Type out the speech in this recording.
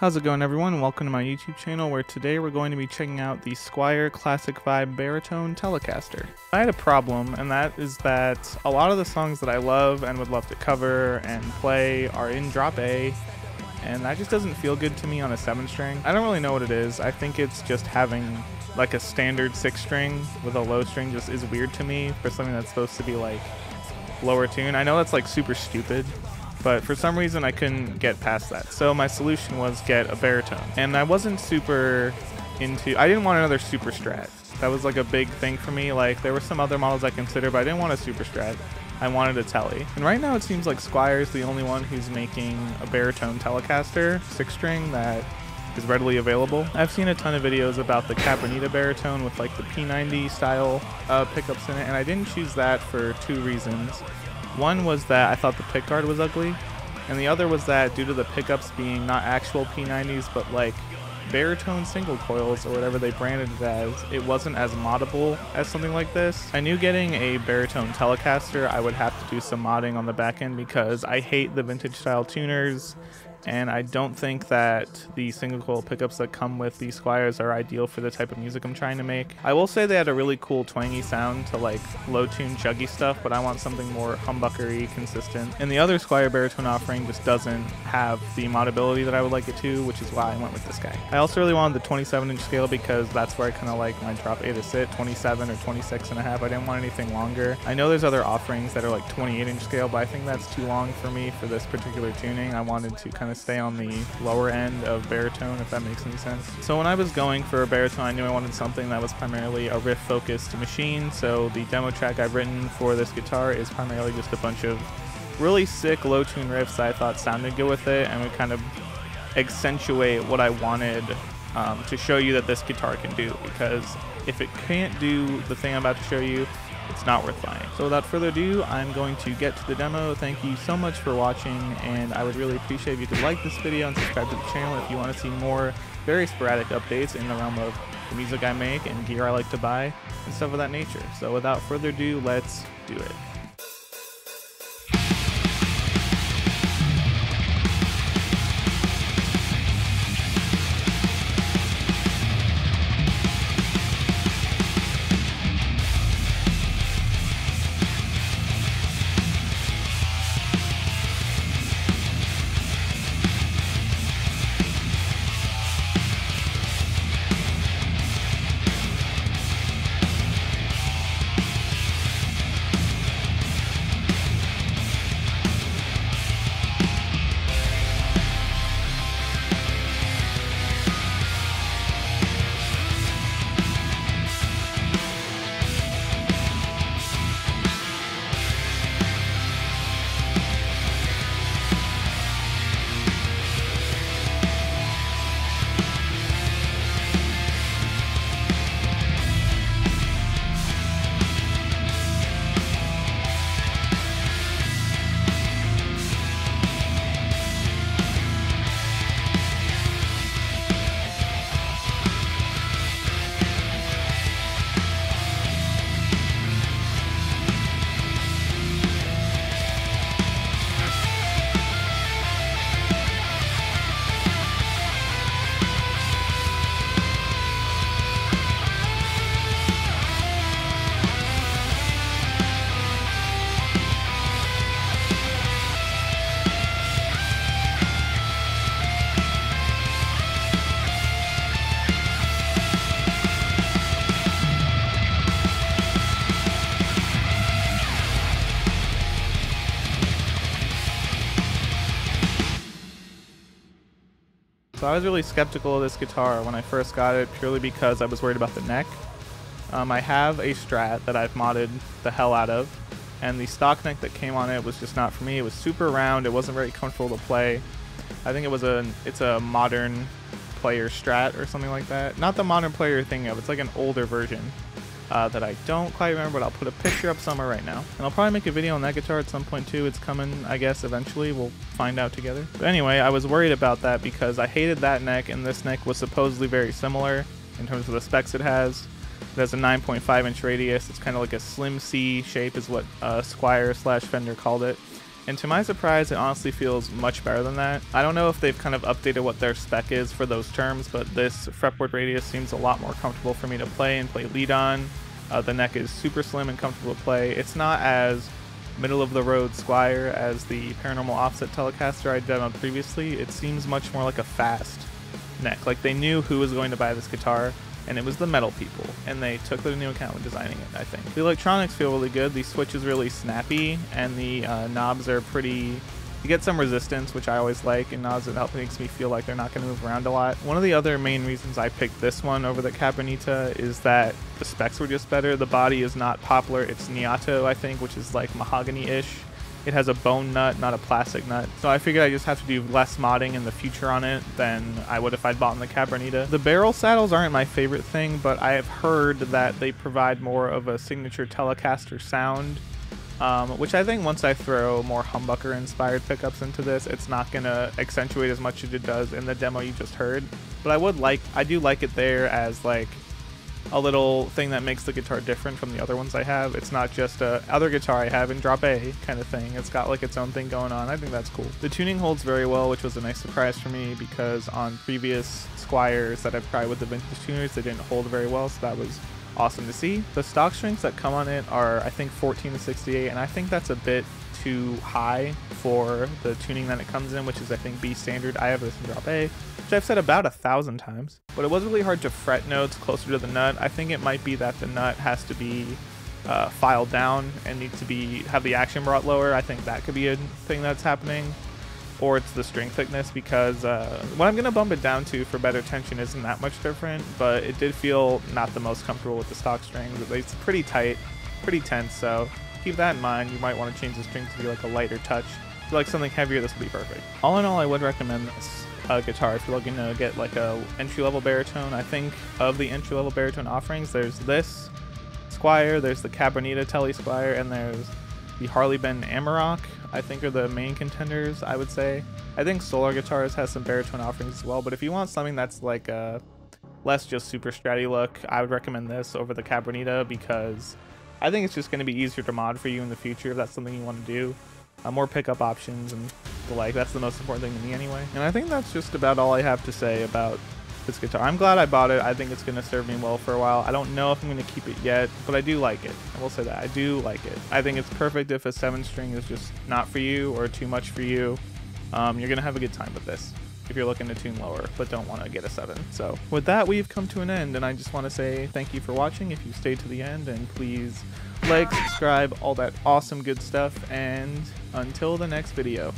How's it going, everyone? Welcome to my YouTube channel, where today we're going to be checking out the Squier Classic Vibe Baritone Telecaster. I had a problem, and that is that a lot of the songs that I love and would love to cover and play are in drop A, and that just doesn't feel good to me on a 7-string. I don't really know what it is. I think it's just having like a standard 6-string with a low string just is weird to me for something that's supposed to be like lower tune. I know that's like super stupid, but for some reason I couldn't get past that. So my solution was get a baritone. And I wasn't super into, I didn't want another super strat. That was like a big thing for me. Like there were some other models I considered, but I didn't want a super strat. I wanted a Tele. And right now it seems like Squier is the only one who's making a baritone Telecaster 6-string that is readily available. I've seen a ton of videos about the Cabronita baritone with like the P90 style pickups in it, and I didn't choose that for 2 reasons. One was that I thought the pickguard was ugly, and the other was that due to the pickups being not actual P90s but like baritone single coils or whatever they branded it as, it wasn't as moddable as something like this. I knew getting a baritone Telecaster I would have to do some modding on the back end because I hate the vintage style tuners, and I don't think that the single coil pickups that come with these Squiers are ideal for the type of music I'm trying to make. I will say they had a really cool twangy sound to like low tune chuggy stuff, but I want something more humbuckery consistent. And the other Squier baritone offering just doesn't have the modability that I would like it to, which is why I went with this guy. I also really wanted the 27-inch scale because that's where I kind of like my drop A to sit, 27 or 26.5. I didn't want anything longer. I know there's other offerings that are like 28-inch scale, but I think that's too long for me for this particular tuning. I wanted to kind of stay on the lower end of baritone, if that makes any sense. So when I was going for a baritone, I knew I wanted something that was primarily a riff focused machine. So the demo track I've written for this guitar is primarily just a bunch of really sick low tune riffs that I thought sounded good with it and would kind of accentuate what I wanted to show you that this guitar can do, because if it can't do the thing I'm about to show you, it's not worth buying. So without further ado, I'm going to get to the demo. Thank you so much for watching, and I would really appreciate if you could like this video and subscribe to the channel if you want to see more very sporadic updates in the realm of the music I make and gear I like to buy and stuff of that nature. So without further ado, let's do it. So I was really skeptical of this guitar when I first got it, purely because I was worried about the neck. I have a Strat that I've modded the hell out of, and the stock neck that came on it was just not for me. It was super round, it wasn't very comfortable to play. I think it's a modern player Strat or something like that. Not the modern player you're thinking of, it's like an older version that I don't quite remember, but I'll put a picture up somewhere right now. And I'll probably make a video on that guitar at some point too. It's coming, I guess, eventually. We'll find out together. But anyway, I was worried about that because I hated that neck, and this neck was supposedly very similar in terms of the specs it has. It has a 9.5-inch radius. It's kind of like a slim C shape is what Squier / Fender called it. And to my surprise, it honestly feels much better than that. I don't know if they've kind of updated what their spec is for those terms, but this fretboard radius seems a lot more comfortable for me to play and play lead on. The neck is super slim and comfortable to play. It's not as middle of the road Squier as the Paranormal offset Telecaster I demoed previously. It seems much more like a fast neck. Like they knew who was going to buy this guitar, and it was the metal people, and they took that into account when designing it, I think. The electronics feel really good. The switch is really snappy, and the knobs are pretty... You get some resistance, which I always like, and knobs that makes me feel like they're not going to move around a lot. One of the other main reasons I picked this one over the Cabronita is that the specs were just better. The body is not poplar, it's Niato, I think, which is like mahogany-ish. It has a bone nut, not a plastic nut. So I figured I just have to do less modding in the future on it than I would if I'd bought in the Cabronita. The barrel saddles aren't my favorite thing, but I have heard that they provide more of a signature Telecaster sound, which I think once I throw more humbucker inspired pickups into this, it's not gonna accentuate as much as it does in the demo you just heard. But I do like it there as like a little thing that makes the guitar different from the other ones I have. It's not just a other guitar I have in drop A kind of thing. It's got like its own thing going on. I think that's cool. The tuning holds very well, which was a nice surprise for me because on previous Squiers that I've tried with the vintage tuners, they didn't hold very well, so that was awesome to see. The stock strings that come on it are I think 14 to 68, and I think that's a bit too high for the tuning that it comes in, which is I think B standard. I have this in drop A, which I've said about 1,000 times, but it was really hard to fret notes closer to the nut. I think it might be that the nut has to be filed down and needs to have the action brought lower. I think that could be a thing that's happening, or it's the string thickness, because what I'm going to bump it down to for better tension isn't that much different, but it did feel not the most comfortable with the stock strings. It's pretty tight, pretty tense, so keep that in mind. You might want to change the strings to be like a lighter touch. If you like something heavier, this would be perfect. All in all, I would recommend this guitar if you're looking to get like a entry-level baritone. I think of the entry-level baritone offerings, there's this Squier, there's the Cabronita Tele Squier, and there's the Harley Benton Amarok, I think are the main contenders, I would say. I think Solar Guitars has some baritone offerings as well, but if you want something that's like a less just super stratty look, I would recommend this over the Cabronita because I think it's just going to be easier to mod for you in the future if that's something you want to do. More pickup options and the like. That's the most important thing to me anyway. And I think that's just about all I have to say about this guitar. I'm glad I bought it. I think it's going to serve me well for a while. I don't know if I'm going to keep it yet, but I do like it. I will say that. I do like it. I think it's perfect if a 7-string is just not for you or too much for you. You're going to have a good time with this if you're looking to tune lower but don't want to get a 7. So with that, we've come to an end, and I just want to say thank you for watching if you stayed to the end, and please like, subscribe, all that awesome good stuff, and until the next video.